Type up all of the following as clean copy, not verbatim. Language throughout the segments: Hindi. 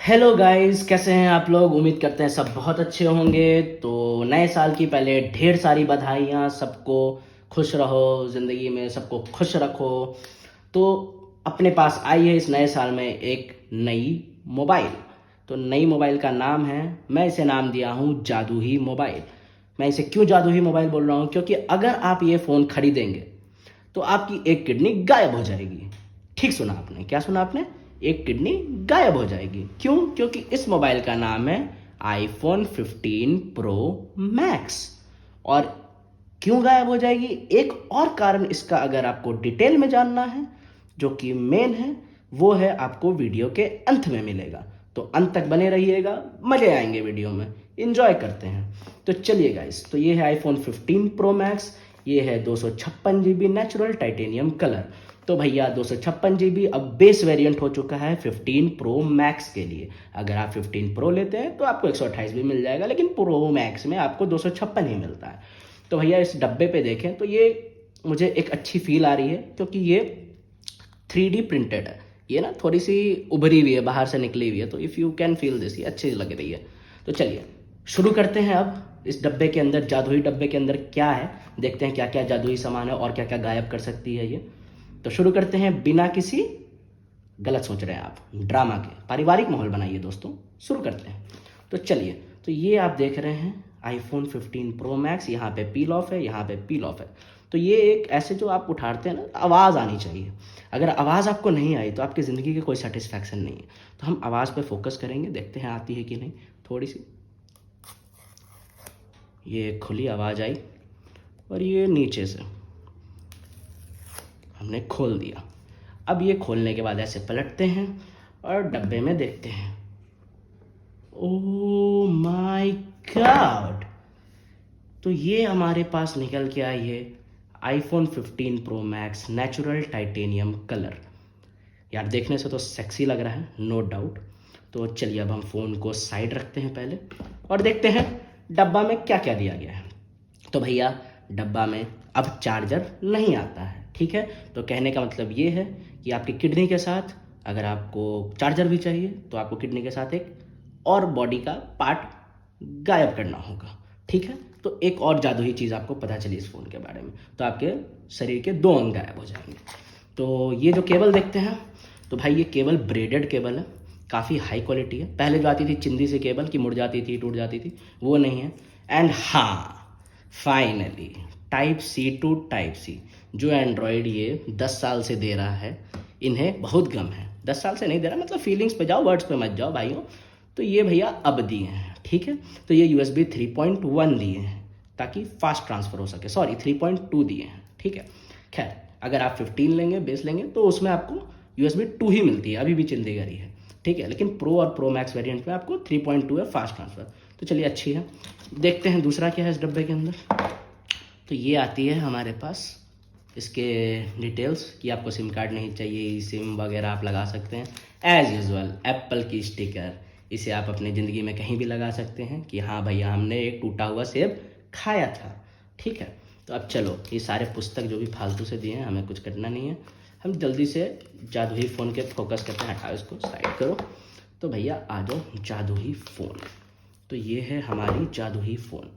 हेलो गाइस, कैसे हैं आप लोग। उम्मीद करते हैं सब बहुत अच्छे होंगे। तो नए साल की पहले ढेर सारी बधाइयाँ सबको। खुश रहो, ज़िंदगी में सबको खुश रखो। तो अपने पास आई है इस नए साल में एक नई मोबाइल। तो नई मोबाइल का नाम है, मैं इसे नाम दिया हूँ जादू ही मोबाइल। मैं इसे क्यों जादू ही मोबाइल बोल रहा हूँ, क्योंकि अगर आप ये फ़ोन खरीदेंगे तो आपकी एक किडनी गायब हो जाएगी। ठीक सुना आपने, क्या सुना आपने? एक किडनी गायब हो जाएगी। क्यों? क्योंकि इस मोबाइल का नाम है आईफोन 15 प्रो मैक्स। और क्यों गायब हो जाएगी, एक और कारण इसका अगर आपको डिटेल में जानना है, जो कि मेन है, वो है आपको वीडियो के अंत में मिलेगा। तो अंत तक बने रहिएगा, मजे आएंगे वीडियो में, इंजॉय करते हैं। तो चलिए गाइस, तो ये है आईफोन 15 प्रो मैक्स। ये है 256 GB नेचुरल टाइटेनियम कलर। तो भैया 256 GB अब बेस वेरिएंट हो चुका है 15 प्रो मैक्स के लिए। अगर आप 15 प्रो लेते हैं तो आपको 128 भी मिल जाएगा, लेकिन प्रो मैक्स में आपको 256 ही मिलता है। तो भैया इस डब्बे पे देखें तो ये मुझे एक अच्छी फील आ रही है, क्योंकि ये 3D प्रिंटेड है। ये ना थोड़ी सी उभरी हुई है, बाहर से निकली हुई है। तो if you can feel this, ये अच्छी लग रही है। तो चलिए शुरू करते हैं। अब इस डब्बे के अंदर, जादुई डब्बे के अंदर क्या है, देखते हैं क्या क्या जादुई सामान है और क्या क्या गायब कर सकती है ये। तो शुरू करते हैं बिना किसी, गलत सोच रहे हैं आप, ड्रामा के, पारिवारिक माहौल बनाइए दोस्तों। शुरू करते हैं। तो चलिए, तो ये आप देख रहे हैं आईफोन 15 प्रो मैक्स। यहाँ पे पील ऑफ है, यहाँ पे पील ऑफ है। तो ये एक ऐसे जो आप उठाते हैं ना, आवाज़ आनी चाहिए। अगर आवाज़ आपको नहीं आई तो आपकी ज़िंदगी की कोई सेटिस्फैक्शन नहीं है। तो हम आवाज़ पे फोकस करेंगे, देखते हैं आती है कि नहीं। थोड़ी सी ये खुली आवाज़ आई, और ये नीचे से हमने खोल दिया। अब ये खोलने के बाद ऐसे पलटते हैं और डब्बे में देखते हैं। Oh my God! तो ये हमारे पास निकल के आई है iPhone 15 pro max natural titanium colour. यार देखने से तो सेक्सी लग रहा है, नो डाउट। तो चलिए अब हम फ़ोन को साइड रखते हैं पहले, और देखते हैं डब्बा में क्या क्या दिया गया है। तो भैया डब्बा में अब चार्जर नहीं आता है, ठीक है। तो कहने का मतलब ये है कि आपकी किडनी के साथ, अगर आपको चार्जर भी चाहिए तो आपको किडनी के साथ एक और बॉडी का पार्ट गायब करना होगा, ठीक है। तो एक और जादुई चीज़ आपको पता चली इस फ़ोन के बारे में, तो आपके शरीर के 2 अंग गायब हो जाएंगे। तो ये जो केबल देखते हैं, तो भाई ये केबल ब्रेडेड केबल है, काफ़ी हाई क्वालिटी है। पहले जो आती थी चिंदी से केबल की मुड़ जाती थी, टूट जाती थी, वो नहीं है। एंड हाँ, finally type C to type C, जो एंड्रॉयड ये 10 साल से दे रहा है, इन्हें बहुत गम है। 10 साल से नहीं दे रहा, मतलब फीलिंग्स पे जाओ, वर्ड्स पे मत जाओ भाइयों। तो ये भैया अब दिए हैं, ठीक है। तो ये USB 3.1 दिए हैं ताकि फास्ट ट्रांसफ़र हो सके। सॉरी, 3.2 दिए हैं, ठीक है। खैर, अगर आप 15 लेंगे, बेस लेंगे, तो उसमें आपको USB 2 ही मिलती है, अभी भी चिंदीगरी है, ठीक है। लेकिन प्रो और प्रो मैक्स वेरिएंट में आपको 3.2 है फास्ट ट्रांसफ़र। तो चलिए अच्छी है। देखते हैं दूसरा क्या है इस डब्बे के अंदर। तो ये आती है हमारे पास इसके डिटेल्स कि आपको सिम कार्ड नहीं चाहिए, सिम वगैरह आप लगा सकते हैं। एज़ यूज़ुअल एप्पल की स्टिकर, इसे आप अपनी ज़िंदगी में कहीं भी लगा सकते हैं कि हाँ भैया हमने एक टूटा हुआ सेब खाया था, ठीक है। तो अब चलो, ये सारे पुस्तक जो भी फालतू से दिए हैं, हमें कुछ करना नहीं है। हम जल्दी से जादुई फ़ोन के फोकस करते हैं। हटाओ इसको, साइड करो। तो भैया आ जाओ जादुई फ़ोन। तो ये है हमारी जादुई फ़ोन।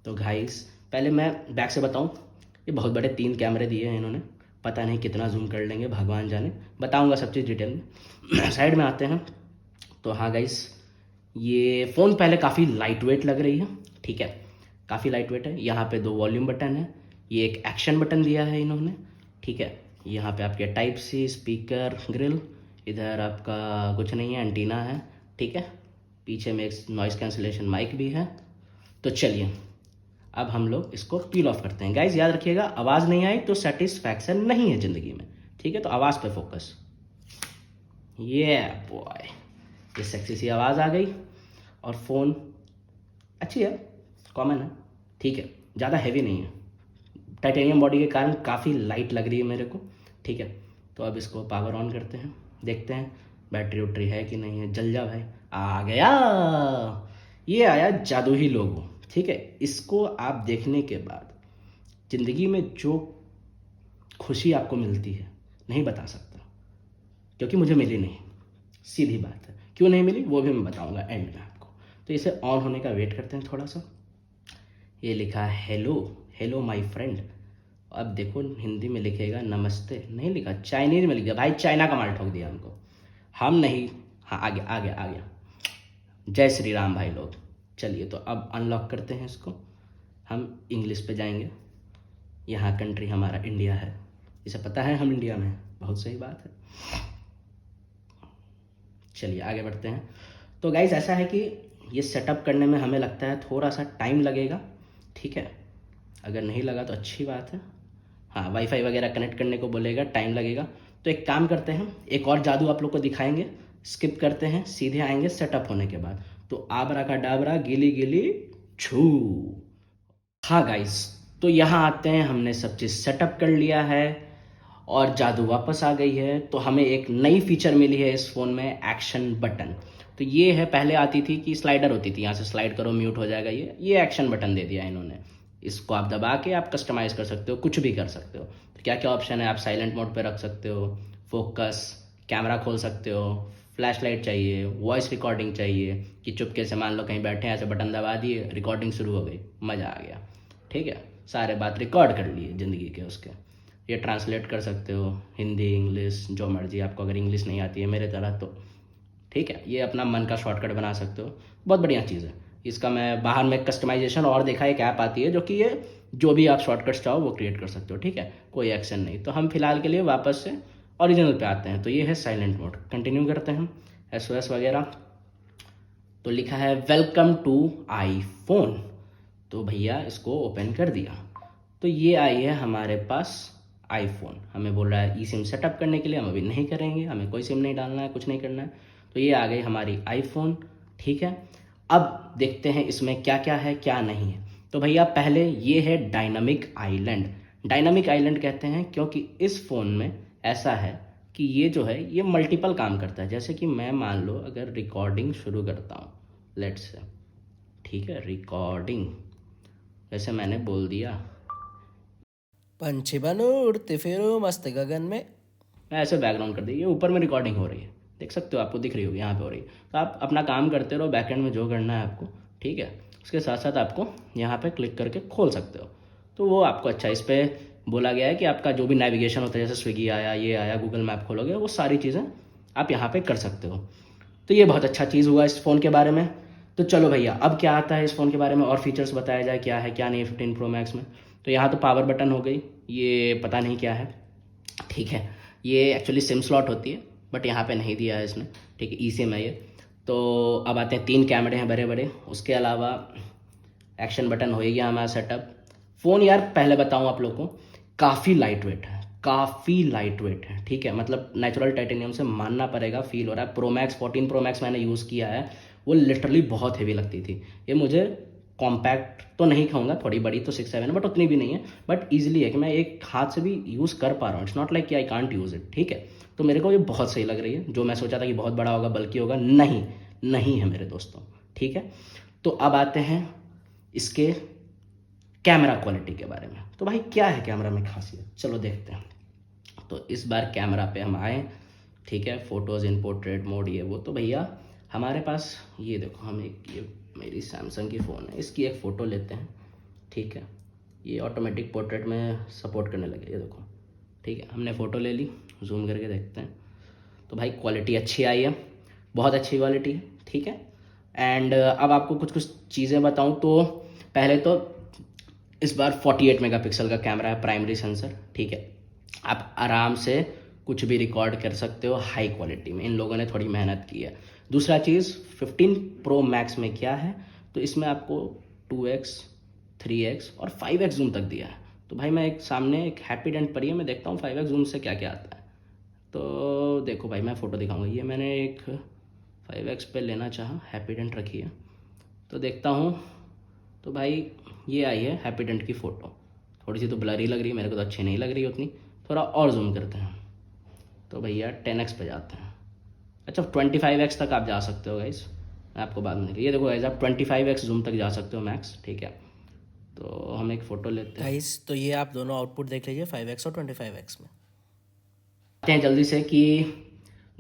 तो गाइस पहले मैं बैक से बताऊं, ये बहुत बड़े 3 कैमरे दिए हैं इन्होंने, पता नहीं कितना जूम कर लेंगे, भगवान जाने। बताऊंगा सब चीज़ डिटेल में। साइड में आते हैं। तो हाँ गाइस, ये फ़ोन पहले काफ़ी लाइट वेट लग रही है, ठीक है, काफ़ी लाइट वेट है। यहाँ पे 2 वॉल्यूम बटन है, ये एक एक्शन बटन दिया है इन्होंने, ठीक है। यहाँ पे आपके टाइप सी स्पीकर ग्रिल, इधर आपका कुछ नहीं है, एंटीना है, ठीक है। पीछे में एक नॉइज़ कैंसिलेशन माइक भी है। तो चलिए अब हम लोग इसको पील ऑफ करते हैं। गाइज याद रखिएगा, आवाज़ नहीं आई तो सेटिस्फैक्शन नहीं है ज़िंदगी में, ठीक है। तो आवाज़ पे फोकस। ये बॉय, ये सेक्सी सी आवाज़ आ गई। और फ़ोन अच्छी है, कॉमन है, ठीक है, ज़्यादा हैवी नहीं है। टाइटेनियम बॉडी के कारण काफ़ी लाइट लग रही है मेरे को, ठीक है। तो अब इसको पावर ऑन करते हैं, देखते हैं बैटरी उटरी है कि नहीं है। जल जा भाई, आ गया। ये आया जादू ही लोगो, ठीक है। इसको आप देखने के बाद ज़िंदगी में जो खुशी आपको मिलती है, नहीं बता सकता, क्योंकि मुझे मिली नहीं, सीधी बात है। क्यों नहीं मिली वो भी मैं बताऊँगा एंड में आपको। तो इसे ऑन होने का वेट करते हैं थोड़ा सा। ये लिखा है हेलो, हेलो माय फ्रेंड। अब देखो हिंदी में लिखेगा नमस्ते, नहीं लिखा, चाइनीज में लिख दिया। भाई चाइना का माल ठोक दिया हमको, हम नहीं। हाँ आ गया आ गया आ गया। जय श्री राम भाई लोग। चलिए तो अब अनलॉक करते हैं इसको। हम इंग्लिश पे जाएंगे। यहाँ कंट्री हमारा इंडिया है, इसे पता है हम इंडिया में हैं। बहुत सही बात है। चलिए आगे बढ़ते हैं। तो गाइस ऐसा है कि ये सेटअप करने में हमें लगता है थोड़ा सा टाइम लगेगा, ठीक है। अगर नहीं लगा तो अच्छी बात है। हाँ वाईफाई वगैरह कनेक्ट करने को बोलेगा, टाइम लगेगा। तो एक काम करते हैं, एक और जादू आप लोग को दिखाएंगे। स्किप करते हैं, सीधे आएंगे सेटअप होने के बाद। तो आबरा का डाबरा गिली गिली छू। हाँ गाइस, तो यहाँ आते हैं, हमने सब चीज़ सेटअप कर लिया है और जादू वापस आ गई है। तो हमें एक नई फीचर मिली है इस फ़ोन में, एक्शन बटन। तो ये है, पहले आती थी कि स्लाइडर होती थी, यहाँ से स्लाइड करो म्यूट हो जाएगा। ये एक्शन बटन दे दिया इन्होंने। इसको आप दबा के आप कस्टमाइज़ कर सकते हो, कुछ भी कर सकते हो। तो क्या क्या ऑप्शन है, आप साइलेंट मोड पे रख सकते हो, फोकस, कैमरा खोल सकते हो, फ्लैश लाइट चाहिए, वॉइस रिकॉर्डिंग चाहिए कि चुपके से मान लो कहीं बैठे हैं, ऐसे बटन दबा दिए, रिकॉर्डिंग शुरू हो गई, मज़ा आ गया, ठीक है। सारे बात रिकॉर्ड कर लिए ज़िंदगी के उसके। ये ट्रांसलेट कर सकते हो, हिंदी इंग्लिश जो मर्जी आपको, अगर इंग्लिश नहीं आती है मेरे तरह तो ठीक है। ये अपना मन का शॉर्टकट बना सकते हो, बहुत बढ़िया चीज़ है। इसका मैं बाहर में कस्टमाइजेशन और देखा, एक ऐप आती है जो कि ये जो भी आप शॉर्टकट्स चाहो वो क्रिएट कर सकते हो, ठीक है, कोई एक्शन नहीं। तो हम फिलहाल के लिए वापस से ओरिजिनल पे आते हैं। तो ये है साइलेंट मोड, कंटिन्यू करते हैं, SOS वगैरह। तो लिखा है वेलकम टू आईफोन। तो भैया इसको ओपन कर दिया, तो ये आई है हमारे पास आईफोन। हमें बोल रहा है ई सिम सेटअप करने के लिए, हम अभी नहीं करेंगे, हमें कोई सिम नहीं डालना है, कुछ नहीं करना है। तो ये आ गई हमारी आईफोन, ठीक है। अब देखते हैं इसमें क्या क्या है क्या नहीं है। तो भैया पहले ये है डायनामिक आइलैंड। डायनामिक आइलैंड कहते हैं क्योंकि इस फ़ोन में ऐसा है कि ये जो है ये मल्टीपल काम करता है। जैसे कि मैं मान लो अगर रिकॉर्डिंग शुरू करता हूँ, लेट्स से, ठीक है, रिकॉर्डिंग, जैसे मैंने बोल दिया पंछी बनो उड़ते फिरो मस्त गगन में। मैं ऐसे बैकग्राउंड कर दी, ये ऊपर में रिकॉर्डिंग हो रही है, देख सकते हो, आपको दिख रही होगी, यहाँ पे हो रही है। तो आप अपना काम करते रहो बैकएंड में जो करना है आपको, ठीक है। उसके साथ साथ आपको यहाँ पे क्लिक करके खोल सकते हो, तो वो आपको अच्छा। इस पर बोला गया है कि आपका जो भी नेविगेशन होता है, जैसे स्विगी आया, ये आया, गूगल मैप खोलोगे, वो सारी चीज़ें आप यहाँ पर कर सकते हो। तो ये बहुत अच्छा चीज़ हुआ इस फ़ोन के बारे में। तो चलो भैया अब क्या आता है इस फ़ोन के बारे में, और फीचर्स बताया जाए क्या है क्या नहीं 15 प्रो मैक्स में। तो यहाँ तो पावर बटन हो गई, ये पता नहीं क्या है, ठीक है। ये एक्चुअली सिम स्लॉट होती है, बट यहाँ पे नहीं दिया है इसने, ठीक है, ई सिम है ये। तो अब आते हैं, 3 कैमरे हैं बड़े बड़े, उसके अलावा एक्शन बटन हो गया हमारा सेटअप। फ़ोन यार पहले बताऊँ आप लोग को, काफ़ी लाइट वेट है, काफ़ी लाइट वेट है, ठीक है। मतलब नेचुरल टाइटेनियम से मानना पड़ेगा, फील हो रहा है। प्रो मैक्स 14 प्रो मैक्स मैंने यूज़ किया है, वो लिटरली बहुत हेवी लगती थी। ये मुझे कॉम्पैक्ट तो नहीं कहूँगा, थोड़ी बड़ी तो 6-7 है, बट उतनी भी नहीं है, बट ईजिली है कि मैं एक हाथ से भी यूज़ कर पा रहा हूँ। इट्स नॉट लाइक कि आई कांट यूज़ इट, ठीक है। तो मेरे को ये बहुत सही लग रही है। जो मैं सोचा था कि बहुत बड़ा होगा, बल्कि होगा, नहीं, नहीं है मेरे दोस्तों, ठीक है। तो अब आते हैं इसके कैमरा क्वालिटी के बारे में। तो भाई क्या है कैमरा में खासियत, चलो देखते हैं। तो इस बार कैमरा पे हम आए, ठीक है, फ़ोटोज़ इन पोर्ट्रेट मोड, ये वो। तो भैया हमारे पास ये देखो, हम एक, ये मेरी सैमसंग की फ़ोन है, इसकी एक फ़ोटो लेते हैं, ठीक है। ये ऑटोमेटिक पोर्ट्रेट में सपोर्ट करने लगे, ये देखो, ठीक है। हमने फ़ोटो ले ली, जूम करके देखते हैं। तो भाई क्वालिटी अच्छी आई है, बहुत अच्छी क्वालिटी है, ठीक है। एंड अब आपको कुछ कुछ चीज़ें बताऊं तो पहले तो इस बार 48 मेगापिक्सल का कैमरा है, प्राइमरी सेंसर, ठीक है। आप आराम से कुछ भी रिकॉर्ड कर सकते हो हाई क्वालिटी में, इन लोगों ने थोड़ी मेहनत की है। दूसरा चीज़ 15 प्रो मैक्स में क्या है, तो इसमें आपको 2x 3x और 5x जूम तक दिया है। तो भाई मैं एक सामने एक हैप्पी डेंट पड़ी है, मैं देखता हूँ 5x जूम से क्या क्या आता है। तो देखो भाई मैं फ़ोटो दिखाऊंगा, ये मैंने एक 5x पे लेना चाहा, हैप्पी डेंट रखी है, तो देखता हूँ। तो भाई ये आई है हैप्पी डेंट की फ़ोटो, थोड़ी सी तो ब्लरी लग रही है, मेरे को तो अच्छी नहीं लग रही उतनी। थोड़ा और जूम करते हैं, तो भैया 10x पे जाते हैं। अच्छा 25x तक आप जा सकते हो गाइस, मैं आपको बाद में, ये देखो गाइस आप 25x जूम तक जा सकते हो मैक्स, ठीक है। तो हम एक फ़ोटो लेते हैं, गाइस तो ये आप दोनों आउटपुट देख लीजिए 5x और 25x में। आते हैं जल्दी से कि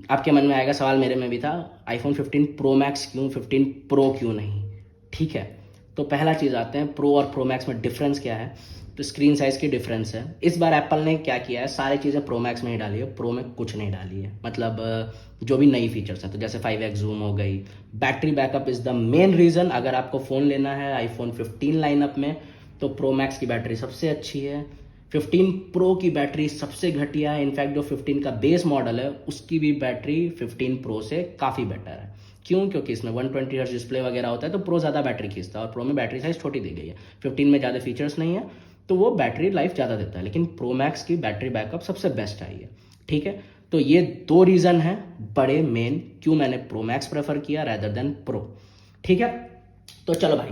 आपके मन में आएगा सवाल, मेरे में भी था, आईफोन 15 प्रो मैक्स क्यों, 15 प्रो क्यों नहीं? ठीक है, तो पहला चीज़ आते हैं प्रो और प्रो मैक्स में डिफरेंस क्या है। तो स्क्रीन साइज़ की डिफरेंस है। इस बार एप्पल ने क्या किया है, सारी चीज़ें प्रो मैक्स में ही डाली है, प्रो में कुछ नहीं डाली है। मतलब जो भी नई फीचर्स हैं, तो जैसे 5x जूम हो गई, battery backup is the main reason. अगर आपको फ़ोन लेना है आईफोन 15 लाइनअप में, तो प्रो मैक्स की बैटरी सबसे अच्छी है, 15 प्रो की बैटरी सबसे घटिया है। इनफैक्ट जो 15 का बेस मॉडल है उसकी भी बैटरी 15 प्रो से काफ़ी बेटर है। क्यों? क्योंकि इसमें 120 हर्ट्ज डिस्प्ले वगैरह होता है, तो प्रो ज़्यादा बैटरी खींचता है, और प्रो में बैटरी साइज छोटी दी गई है। 15 में ज़्यादा फीचर्स नहीं है, तो वो बैटरी लाइफ ज़्यादा देता है, लेकिन प्रो मैक्स की बैटरी बैकअप सबसे बेस्ट आई है। ठीक है, तो ये दो रीज़न हैं बड़े मेन क्यों मैंने प्रो मैक्स प्रेफर किया रैदर देन प्रो। ठीक है, तो चलो भाई,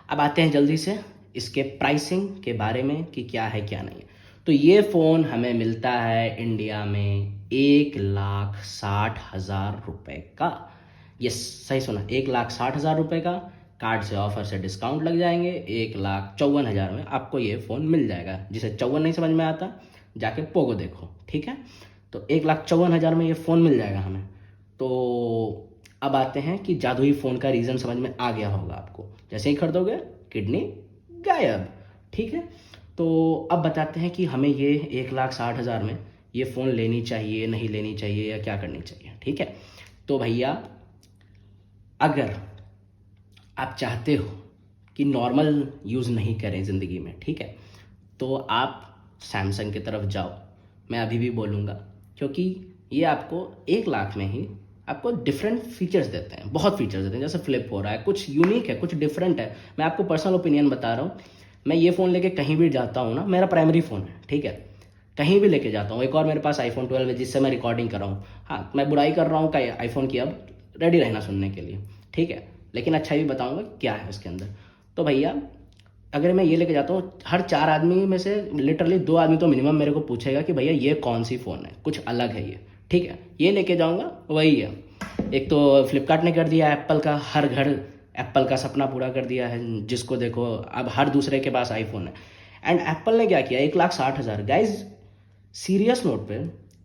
अब आते हैं जल्दी से इसके प्राइसिंग के बारे में कि क्या है क्या नहीं है। तो ये फ़ोन हमें मिलता है इंडिया में 1,60,000 रुपये का। ये सही सुना, 1,60,000 रुपये का। कार्ड से ऑफर से डिस्काउंट लग जाएंगे, 1,54,000 में आपको ये फ़ोन मिल जाएगा। जिसे 54 नहीं समझ में आता, जाके पोगो देखो। ठीक है, तो 1,54,000 में ये फ़ोन मिल जाएगा हमें। तो अब आते हैं कि जादुई फ़ोन का रीज़न समझ में आ गया होगा आपको। जैसे ही खरीदोगे किडनी गायब। ठीक है, तो अब बताते हैं कि हमें ये 1,60,000 में ये फ़ोन लेनी चाहिए, नहीं लेनी चाहिए, या क्या करनी चाहिए। ठीक है, तो भैया अगर आप चाहते हो कि नॉर्मल यूज़ नहीं करें ज़िंदगी में, ठीक है, तो आप सैमसंग की तरफ जाओ। मैं अभी भी बोलूँगा, क्योंकि ये आपको 1,00,000 में ही आपको डिफरेंट फीचर्स देते हैं, बहुत फीचर्स देते हैं। जैसे फ्लिप हो रहा है, कुछ यूनिक है, कुछ डिफरेंट है। मैं आपको पर्सनल ओपिनियन बता रहा हूँ। मैं ये फ़ोन लेके कहीं भी जाता हूँ ना, मेरा प्राइमरी फ़ोन है, ठीक है, कहीं भी लेके जाता हूँ। एक और मेरे पास आईफोन 12 है जिससे मैं रिकॉर्डिंग कर रहा हूँ। हाँ, मैं बुराई कर रहा हूँ का आईफोन की, अब रेडी रहना सुनने के लिए, ठीक है, लेकिन अच्छा भी बताऊँगा क्या है उसके अंदर। तो भैया अगर मैं ये लेके जाता हूँ, हर 4 आदमी में से लिटरली 2 आदमी तो मिनिमम मेरे को पूछेगा कि भैया ये कौन सी फ़ोन है, कुछ अलग है ये। ठीक है, ये लेके जाऊँगा वही है। एक तो फ्लिपकार्ट ने कर दिया एप्पल का, हर घर एप्पल का सपना पूरा कर दिया है, जिसको देखो अब हर दूसरे के पास आईफोन है। एंड एप्पल ने क्या किया, 1,60,000 गाइज, सीरियस नोट पे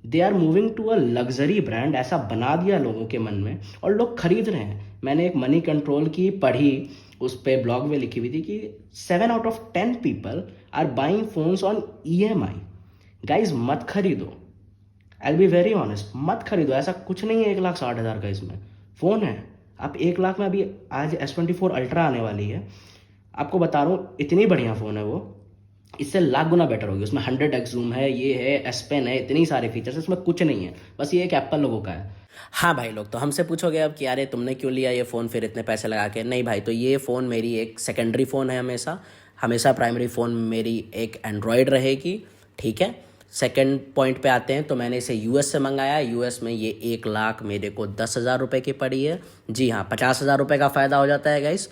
they are moving to a luxury brand, ऐसा बना दिया लोगों के मन में, और लोग खरीद रहे हैं। मैंने एक मनी कंट्रोल की पढ़ी, उस पर ब्लॉग में लिखी हुई थी कि 7 out of 10 people are buying phones on EMI। Guys मत खरीदो, आई बी वेरी ऑनेस्ट, मत खरीदो। ऐसा कुछ नहीं है 1,60,000 का इसमें फ़ोन है। आप 1,00,000 में अभी आज S24 अल्ट्रा आने वाली है, आपको बता रहा हूँ इतनी बढ़िया फ़ोन है वो, इससे लाख गुना बेटर होगी। उसमें 100x जूम है, ये है, S पेन है, इतनी सारे फीचर्स, इसमें कुछ नहीं है, बस ये एक एप्पल लोगों का है। हाँ भाई लोग, तो हमसे पूछोगे अब कि यार तुमने क्यों लिया ये फ़ोन फिर इतने पैसे लगा के? नहीं भाई, तो ये फ़ोन मेरी एक सेकेंडरी फ़ोन है, हमेशा हमेशा प्राइमरी फ़ोन मेरी एक एंड्रॉयड रहेगी। ठीक है, सेकंड पॉइंट पे आते हैं, तो मैंने इसे US से मंगाया। US में ये 1,00,000 मेरे को 10,000 रुपये की पड़ी है। जी हाँ, 50,000 रुपये का फ़ायदा हो जाता है गाइस,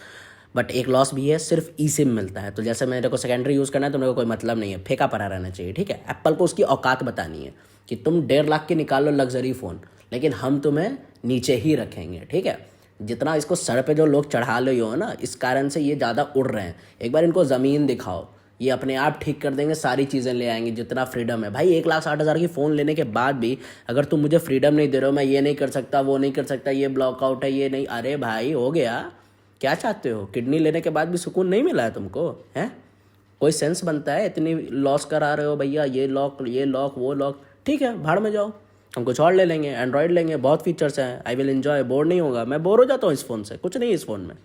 बट एक लॉस भी है, सिर्फ eSIM मिलता है। तो जैसे मेरे को सेकेंडरी यूज़ करना है तो मेरे को कोई मतलब नहीं है, फेंका पड़ा रहना चाहिए। ठीक है, एप्पल को उसकी औकात बतानी है कि तुम 1,50,000 की निकाल लो लग्जरी फ़ोन, लेकिन हम तुम्हें नीचे ही रखेंगे। ठीक है, जितना इसको सर पे जो लोग चढ़ा लो हो ना, इस कारण से ये ज़्यादा उड़ रहे हैं। एक बार इनको ज़मीन दिखाओ, ये अपने आप ठीक कर देंगे, सारी चीज़ें ले आएंगे। जितना फ्रीडम है भाई, 1,60,000 की फ़ोन लेने के बाद भी अगर तुम मुझे फ्रीडम नहीं दे रहे हो, मैं ये नहीं कर सकता, वो नहीं कर सकता, ये ब्लॉकआउट है, ये नहीं, अरे भाई हो गया, क्या चाहते हो? किडनी लेने के बाद भी सुकून नहीं मिला है तुमको? हैं, कोई सेंस बनता है? इतनी लॉस करा रहे हो भैया, ये लॉक वो लॉक। ठीक है, भाड़ में जाओ, हम कुछ और ले लेंगे, एंड्रॉयड लेंगे, बहुत फीचर्स हैं, आई विल एंजॉय, बोर नहीं होगा। मैं बोर हो जाता हूँ इस फ़ोन से, कुछ नहीं है इस फ़ोन में।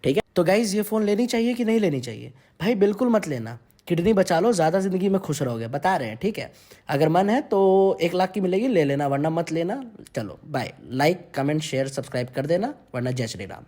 ठीक है, तो गाइज़ ये फ़ोन लेनी चाहिए कि नहीं लेनी चाहिए? भाई बिल्कुल मत लेना, किडनी बचा लो, ज़्यादा ज़िंदगी में खुश रहोगे, बता रहे हैं। ठीक है, अगर मन है तो 1,00,000 की मिलेगी, ले लेना, वरना मत लेना। चलो bye, like comment share subscribe कर देना, वरना जय श्री राम।